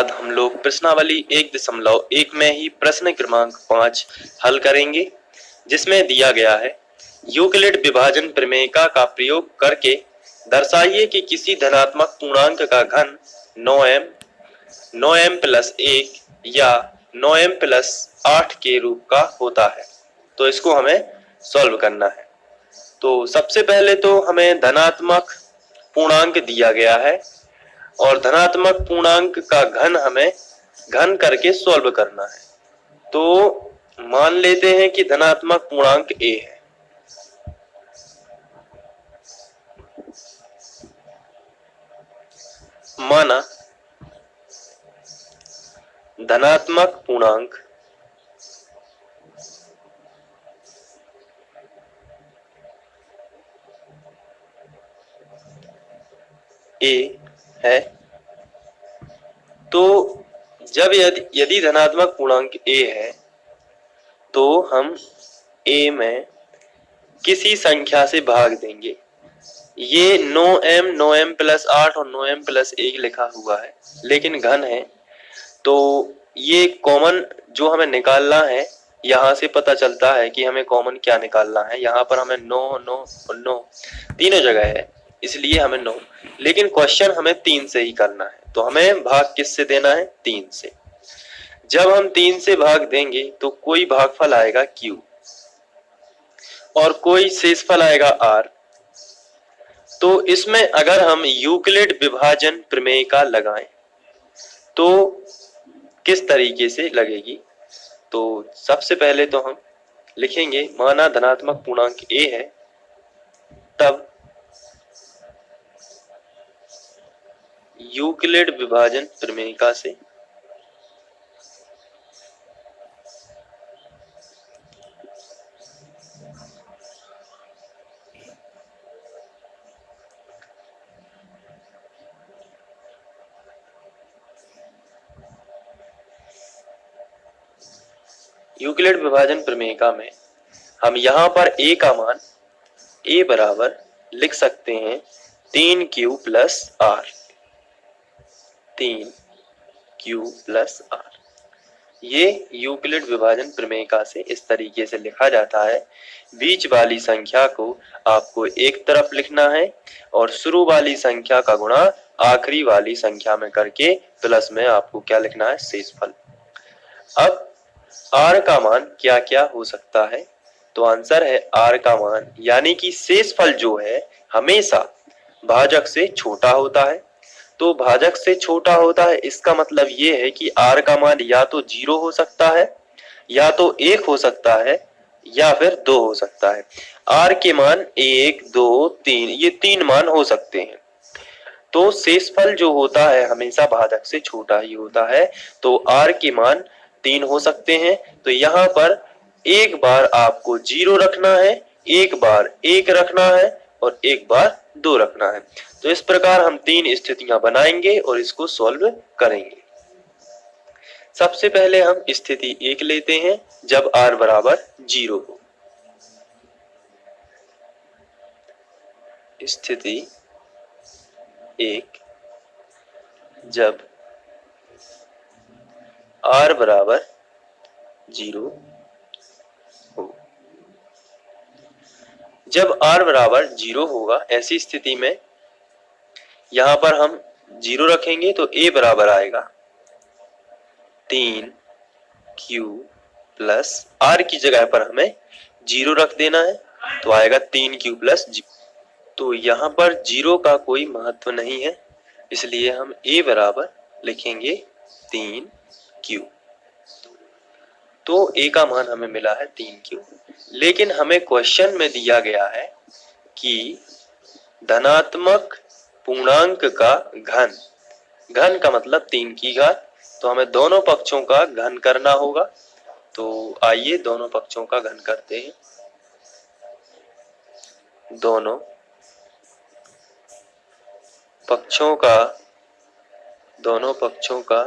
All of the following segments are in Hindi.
बाद हम लोग प्रश्नावली 1.1 में ही प्रश्न क्रमांक 5 हल करेंगे, जिसमें दिया गया है यूक्लिड विभाजन प्रमेय का प्रयोग करके दर्शाइए कि किसी धनात्मक पूर्णांक का घन 9m प्लस 1 या 9m प्लस 8 के रूप का होता है। तो इसको हमें सॉल्व करना है। तो सबसे पहले तो हमें धनात्मक पूर्णांक दिया गया है और धनात्मक पूर्णांक का घन हमें घन करके सॉल्व करना है। तो मान लेते हैं कि धनात्मक पूर्णांक a है। माना धनात्मक पूर्णांक a है, तो जब यदि धनात्मक पूर्णांक a है तो हम a में किसी संख्या से भाग देंगे। ये 9m प्लस 8 और 9m प्लस 1 लिखा हुआ है, लेकिन घन है, तो ये कॉमन जो हमें निकालना है, यहाँ से पता चलता है कि हमें कॉमन क्या निकालना है। यहाँ पर हमें 9 9 और 9 तीनों जगह है, इसलिए हमें 9, लेकिन क्वेश्चन हमें 3 से ही करना है। तो हमें भाग किससे देना है? 3 से। जब हम 3 से भाग देंगे तो कोई भागफल आएगा Q और कोई शेषफल आएगा R। तो इसमें अगर हम यूक्लिड विभाजन प्रमेय का लगाएं तो किस तरीके से लगेगी? तो सबसे पहले तो हम लिखेंगे, माना धनात्मक पूर्णांक a है, तब यूक्लिड विभाजन प्रमेय से यूक्लिड विभाजन प्रमेय में हम यहाँ पर a का मान a बराबर लिख सकते हैं 3q plus r। 3q plus r, ये यूक्लिड विभाजन प्रमेय से इस तरीके से लिखा जाता है। बीच वाली संख्या को आपको एक तरफ लिखना है और शुरू वाली संख्या का गुणा आखिरी वाली संख्या में करके प्लस में आपको क्या लिखना है? शेषफल। अब r का मान क्या क्या हो सकता है? तो आंसर है r का मान, यानी कि शेषफल जो है हमेशा भाजक से छोटा होता है। तो भाजक से छोटा होता है, इसका मतलब ये है कि r का मान या तो 0 हो सकता है, या तो 1 हो सकता है, या फिर 2 हो सकता है। r के मान 1 2 3, ये 3 मान हो सकते हैं। तो शेषफल जो होता है हमेशा भाजक से छोटा ही होता है। तो r के मान 3 हो सकते हैं। तो यहाँ पर एक बार आपको 0 रखना है, एक बार 1 रखना है और एक बार 2 रखना है। तो इस प्रकार हम 3 स्थितियां बनाएंगे और इसको सॉल्व करेंगे। सबसे पहले हम स्थिति 1 लेते हैं, जब r बराबर 0 हो। स्थिति 1, जब r बराबर 0 हो। जब r बराबर 0 होगा, ऐसी स्थिति में यहाँ पर हम 0 रखेंगे तो a बराबर आएगा 3q प्लस r की जगह पर हमें 0 रख देना है, तो आएगा 3q प्लस 0। तो यहाँ पर 0 का कोई महत्व नहीं है, इसलिए हम a बराबर लिखेंगे 3q। तो a का मान हमें मिला है 3q, लेकिन हमें क्वेश्चन में दिया गया है कि धनात्मक पूर्णांक का घन, घन का मतलब 3 की घात, तो हमें दोनों पक्षों का घन करना होगा। तो आइए दोनों पक्षों का घन करते हैं। दोनों पक्षों का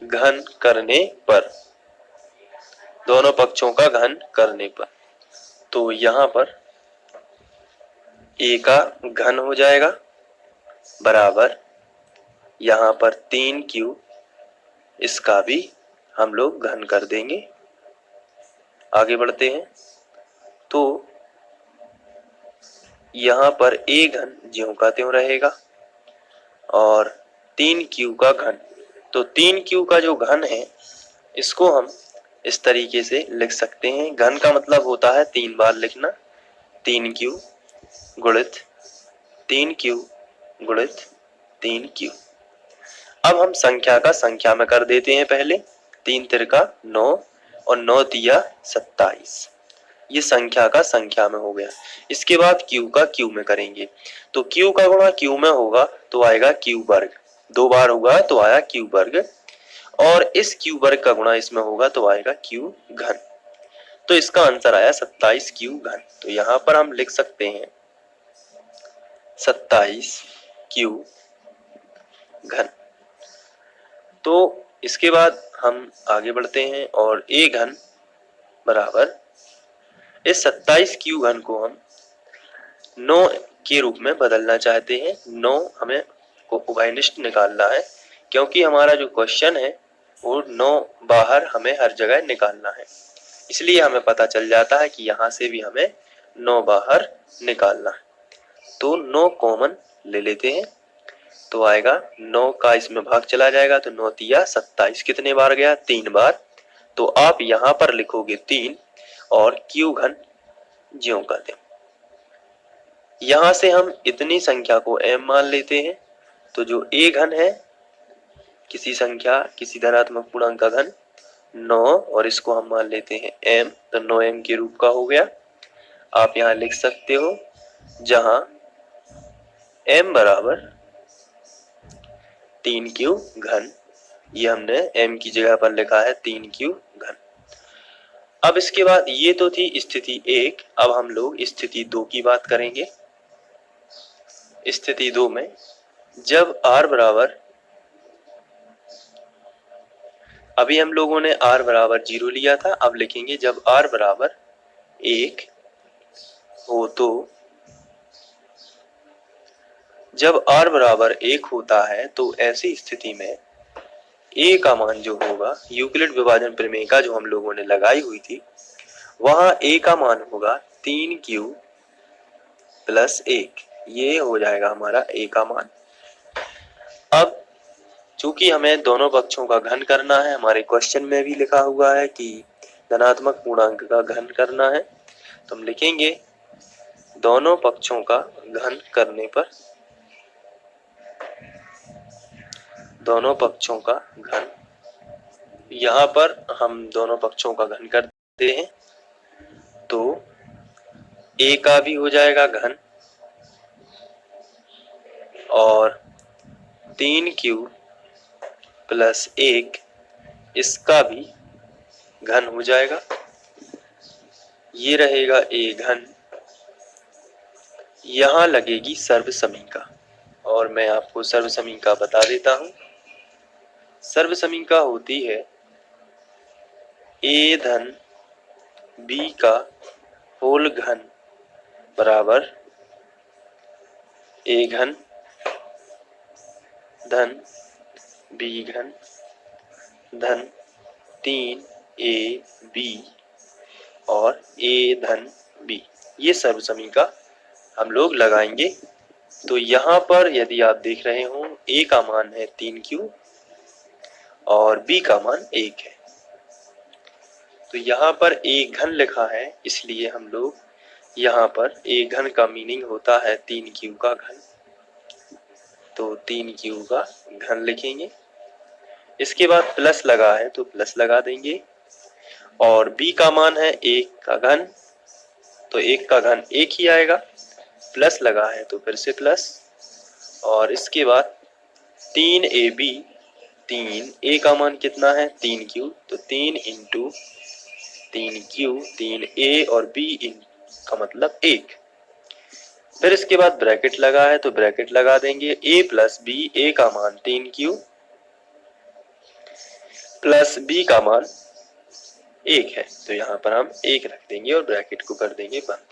घन करने पर, दोनों पक्षों का घन करने पर, तो यहाँ पर a का घन हो जाएगा बराबर यहाँ पर 3q इसका भी हम लोग घन कर देंगे। आगे बढ़ते हैं तो यहाँ पर a घन ज्यों का त्यों रहेगा और 3q का घन। तो 3q का जो घन है इसको हम इस तरीके से लिख सकते हैं। घन का मतलब होता है 3 बार लिखना, 3q गुणित 3q गुणित 3q। अब हम संख्या का संख्या में कर देते हैं पहले। 3 तिरका 9 और 9 तिया 27, ये संख्या का संख्या में हो गया। इसके बाद q का q में करेंगे तो q का गुणा q में होगा तो आएगा q वर्ग, 2 बार होगा तो आया q वर्ग, और इस q वर्ग का गुणा इसमें होगा तो आएगा q घन। तो इसका आंसर आया 27q घन। तो यहाँ पर हम लिख सकते हैं 27q घन। तो इसके बाद हम आगे बढ़ते हैं और a घन बराबर, इस 27q घन को हम 9 के रूप में बदलना चाहते हैं। 9 हमें को उभयनिष्ठ निकालना है क्योंकि हमारा जो क्वेश्चन है वो 9 बाहर हमें हर जगह निकालना है, इसलिए हमें पता चल जाता है कि यहाँ से भी हमें 9 बाहर निकालना है। तो 9 कॉमन ले लेते हैं तो आएगा 9 का इसमें भाग चला जाएगा तो 9 तिया 27, कितने बार गया 3 बार। तो आप यहाँ पर लिखोगे 3 और q घन ज्यों का त्यों। यहाँ से हम इतनी संख्या को m मान लेते हैं तो जो a घन है किसी संख्या किसी धनात्मक पूर्णांक का घन 9 और इसको हम मान लेते हैं m, तो 9m के रूप का हो गया। आप यहाँ लिख सकते हो जहां m बराबर 3q घन, ये हमने m की जगह पर लिखा है 3q घन। अब इसके बाद ये तो थी स्थिति 1, अब हम लोग स्थिति 2 की बात करेंगे। स्थिति 2 में जब r बराबर, अभी हम लोगों ने r बराबर 0 लिया था, अब लिखेंगे जब r बराबर 1 हो तो, जब r बराबर 1 होता है तो ऐसी स्थिति में a का मान जो होगा, यूक्लिड विभाजन प्रमेय का जो हम लोगों ने लगाई हुई थी, वहां a का मान होगा 3q प्लस 1, ये हो जाएगा हमारा a का मान। अब चूंकि हमें दोनों पक्षों का घन करना है, हमारे क्वेश्चन में भी लिखा हुआ है कि धनात्मक पूर्णांक का घन करना है, तो हम लिखेंगे दोनों पक्षों का घन करने पर, दोनों पक्षों का घन, यहाँ पर हम दोनों पक्षों का घन करते हैं तो a का भी हो जाएगा घन और 3q प्लस 1 इसका भी घन हो जाएगा, ये रहेगा a घन। यहाँ लगेगी सर्वसमीका और मैं आपको सर्वसमीका बता देता हूँ। सर्वसमीका होती है a धन b का होल घन बराबर a घन धन b घन धन 3ab और a धन b, ये सर्वसमीका हम लोग लगाएंगे। तो यहाँ पर यदि आप देख रहे हो a का मान है 3q और b का मान 1 है, तो यहाँ पर a घन लिखा है, इसलिए हम लोग यहाँ पर a घन का मीनिंग होता है 3q का घन, तो 3q का घन लिखेंगे। इसके बाद प्लस लगा है तो प्लस लगा देंगे और b का मान है 1 का घन, तो 1 का घन 1 ही आएगा, प्लस लगा है तो फिर से प्लस, और इसके बाद 3ab, 3 a का मान कितना है 3q, तो 3 इंटू 3q 3a और b का मतलब 1, फिर इसके बाद ब्रैकेट लगा है तो ब्रैकेट लगा देंगे a प्लस b, a का मान 3q प्लस b का मान 1 है, तो यहाँ पर हम 1 रख देंगे और ब्रैकेट को कर देंगे बंद।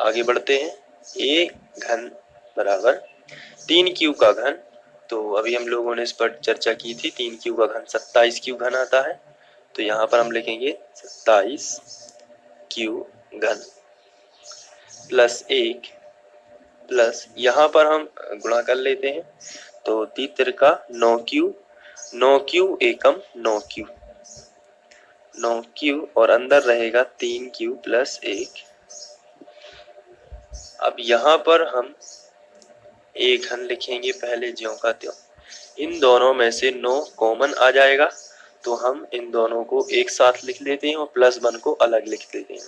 आगे बढ़ते हैं, a घन बराबर 3q का घन, तो अभी हम लोगों ने इस पर चर्चा की थी, 3 क्यू का घन 27 क्यू घन आता है। तो यहाँ पर हम लिखेंगे 27 क्यू घन प्लस 1 प्लस यहाँ पर हम गुणा कर लेते हैं, तो 3 तिरका 9 क्यू, 9 क्यू एकम 9 क्यू, 9 क्यू और अंदर रहेगा 3 क्यू प्लस 1। अब यहाँ पर हम एक घन लिखेंगे पहले ज्यों का त्यों। इन दोनों में से 9 कॉमन आ जाएगा, तो हम इन दोनों को एक साथ लिख लेते हैं और प्लस 1 को अलग लिख देते हैं।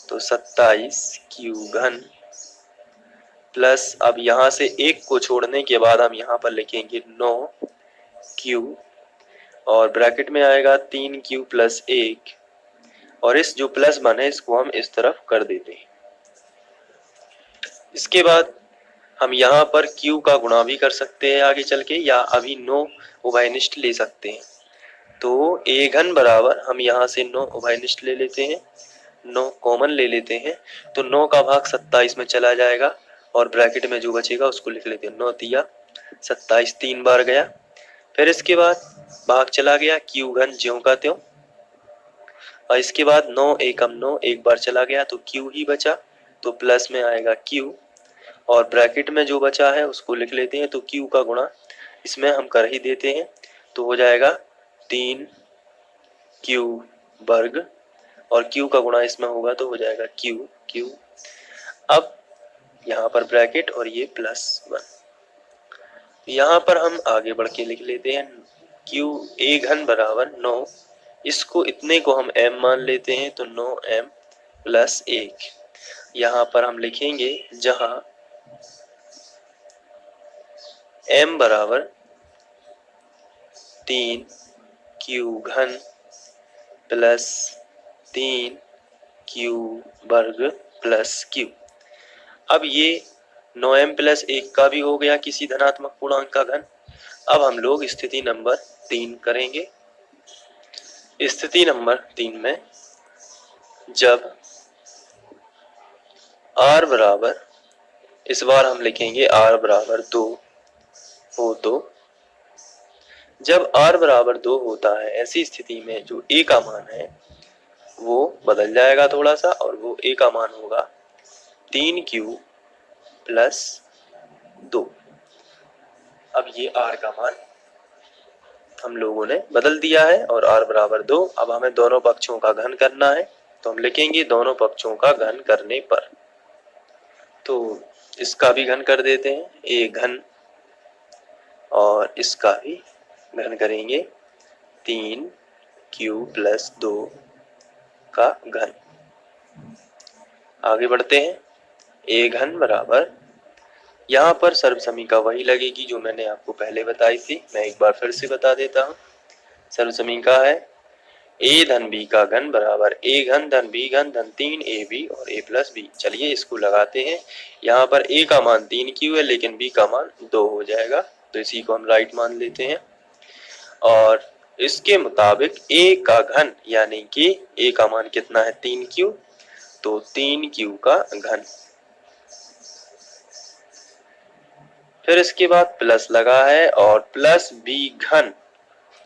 तो 27 क्यू घन प्लस, अब यहाँ से एक को छोड़ने के बाद हम यहाँ पर लिखेंगे 9 क्यू और ब्रैकेट में आएगा 3 क्यू प्लस 1, और इस जो प्लस 1 है इसको हम इस तरफ कर देते हैं। इसके बाद हम यहाँ पर q का गुणा भी कर सकते हैं आगे चल के, या अभी 9 उभयनिष्ठ ले सकते हैं। तो a घन बराबर हम यहाँ से 9 उभयनिष्ठ ले लेते हैं, 9 कॉमन ले लेते हैं, तो 9 का भाग 27 में चला जाएगा और ब्रैकेट में जो बचेगा उसको लिख लेते हैं। 9 तिया 27 3 बार गया, फिर इसके बाद भाग चला गया, q घन ज्यों का त्यों, और इसके बाद 9 एकम 9 एक बार चला गया तो q ही बचा, तो प्लस में आएगा q और ब्रैकेट में जो बचा है उसको लिख लेते हैं। तो q का गुणा इसमें हम कर ही देते हैं, तो हो जाएगा 3 q वर्ग और q का गुणा इसमें होगा तो हो जाएगा q। अब यहाँ पर ब्रैकेट और ये प्लस 1। यहाँ पर हम आगे बढ़ के लिख लेते हैं q a घन बराबर 9, इसको इतने को हम m मान लेते हैं, तो 9m प्लस 1। यहाँ पर हम लिखेंगे जहाँ m बराबर 3 क्यू घन प्लस 3 क्यू वर्ग प्लस q। अब ये 9m प्लस 1 का भी हो गया किसी धनात्मक पूर्णांक का घन। अब हम लोग स्थिति नंबर 3 करेंगे। स्थिति नंबर 3 में जब r बराबर, इस बार हम लिखेंगे r बराबर 2 हो, तो जब r बराबर 2 होता है ऐसी स्थिति में जो a का मान है वो बदल जाएगा थोड़ा सा, और वो a का मान होगा 3q प्लस 2। अब ये r का मान हम लोगों ने बदल दिया है और r बराबर 2। अब हमें दोनों पक्षों का घन करना है, तो हम लिखेंगे दोनों पक्षों का घन करने पर, तो इसका भी घन कर देते हैं, a घन, और इसका भी घन करेंगे 3q प्लस 2 का घन। आगे बढ़ते हैं। a घन बराबर, यहाँ पर सर्वसमीका वही लगेगी जो मैंने आपको पहले बताई थी, मैं एक बार फिर से बता देता हूँ। सर्वसमीका है a धन b का घन बराबर a घन धन b घन धन 3ab और a प्लस b। चलिए इसको लगाते हैं। यहाँ पर a का मान 3q है लेकिन b का मान 2 हो जाएगा, तो इसी को हम राइट मान लेते हैं। और इसके मुताबिक a का घन यानी कि a का मान कितना है 3q, तो 3q का घन। फिर इसके बाद प्लस लगा है और प्लस b घन,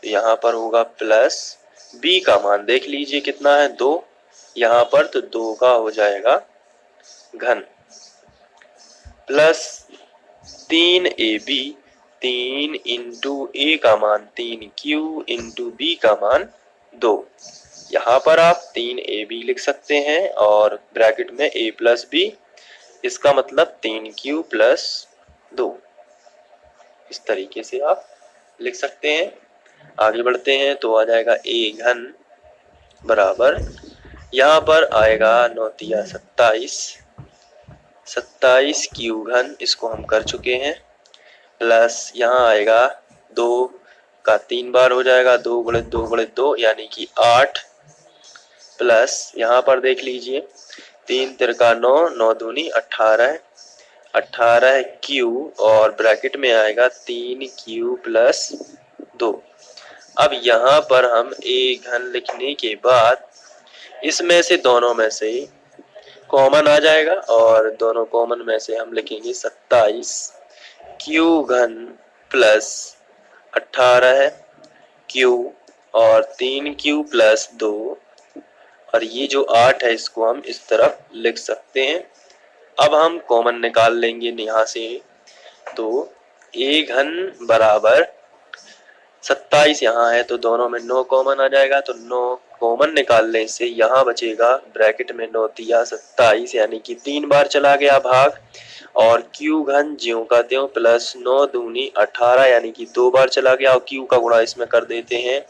तो यहाँ पर होगा प्लस b का मान देख लीजिए कितना है 2, यहाँ पर तो 2 का हो जाएगा घन, प्लस 3ab, 3 इंटू a का मान 3q इंटू b का मान 2। यहाँ पर आप 3ab लिख सकते हैं और ब्रैकेट में a प्लस b, इसका मतलब 3q प्लस 2। इस तरीके से आप लिख सकते हैं। आगे बढ़ते हैं तो आ जाएगा a घन बराबर, यहाँ पर आएगा 9 तिया 27 क्यू घन, इसको हम कर चुके हैं, प्लस यहाँ आएगा 2 का 3 बार हो जाएगा, 2 गुणित 2 गुणित 2 यानी कि 8, प्लस यहाँ पर देख लीजिए 3 तिरका 9, 9 दूनी 18 क्यू और ब्रैकेट में आएगा 3q प्लस 2। अब यहाँ पर हम a घन लिखने के बाद इसमें से दोनों में से कॉमन आ जाएगा और दोनों कॉमन में से हम लिखेंगे 27 क्यू घन प्लस 18 है क्यू और 3Q प्लस 2 और ये जो 8 है इसको हम इस तरफ लिख सकते हैं। अब हम कॉमन निकाल लेंगे यहाँ से, तो a घन बराबर 27 यहाँ है तो दोनों में 9 कॉमन आ जाएगा, तो 9 कॉमन निकालने से यहाँ बचेगा ब्रैकेट में 9 तिया 27 यानी कि 3 बार चला गया भाग, और क्यू घन ज्यों का त्यों प्लस 9 दूनी 18 यानी कि 2 बार चला गया, और क्यू का गुणा इसमें कर देते हैं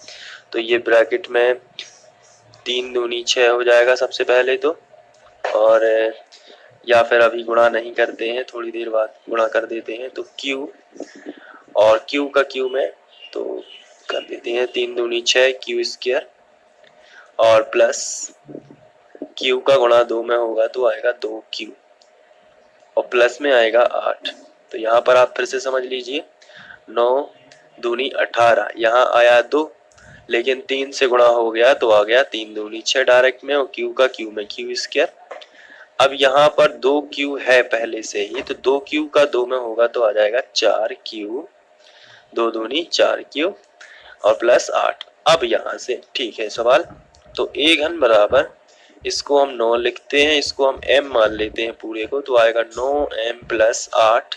तो ये ब्रैकेट में 3 दूनी 6 हो जाएगा सबसे पहले तो, और या फिर अभी गुणा नहीं करते हैं, थोड़ी देर बाद गुणा कर देते हैं, तो क्यू और क्यू का क्यू में तो कर देते हैं 3 दूनी 6 क्यू स्क्वायर और प्लस क्यू का गुणा 2 में होगा तो आएगा 2Q और प्लस में आएगा 8। तो यहाँ पर आप फिर से समझ लीजिए 9 दूनी 18 यहाँ आया 2 लेकिन 3 से गुणा हो गया तो आ गया 3 दूनी 6 डायरेक्ट में, और क्यू का क्यू में क्यू स्क्वायर। अब यहाँ पर 2Q है पहले से ही, तो 2Q का 2 में होगा तो आ जाएगा 4Q, 2 दूनी 4Q और प्लस 8। अब यहाँ से ठीक है सवाल, तो a घन बराबर इसको हम 9 लिखते हैं, इसको हम m मान लेते हैं पूरे को, तो आएगा 9m प्लस 8,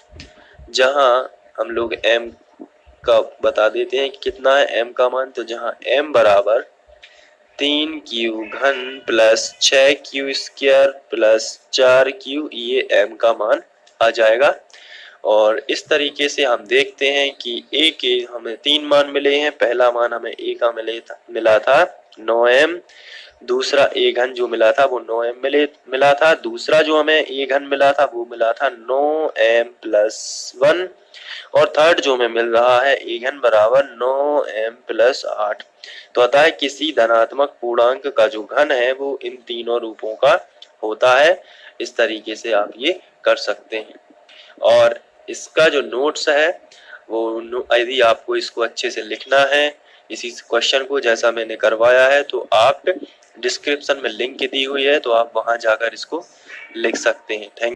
जहाँ हम लोग m का बता देते हैं कि कितना है m का मान, तो जहाँ m बराबर 3Q घन plus 6Q square plus 4Q, ये m का मान आ जाएगा। और इस तरीके से हम देखते हैं कि a के हमें 3 मान मिले हैं। पहला मान हमें a का मिला था 9m, दूसरा a घन जो मिला था वो 9m मिला था, दूसरा जो हमें a घन मिला था वो मिला था 9m प्लस 1, और थर्ड जो हमें मिल रहा है a घन बराबर 9m प्लस 8। तो अतः किसी धनात्मक पूर्णांक का जो घन है वो इन तीनों रूपों का होता है। इस तरीके से आप ये कर सकते हैं, और इसका जो नोट्स है वो यदि आपको इसको अच्छे से लिखना है इसी क्वेश्चन को जैसा मैंने करवाया है, तो आप डिस्क्रिप्शन में लिंक दी हुई है तो आप वहां जाकर इसको लिख सकते हैं। थैंक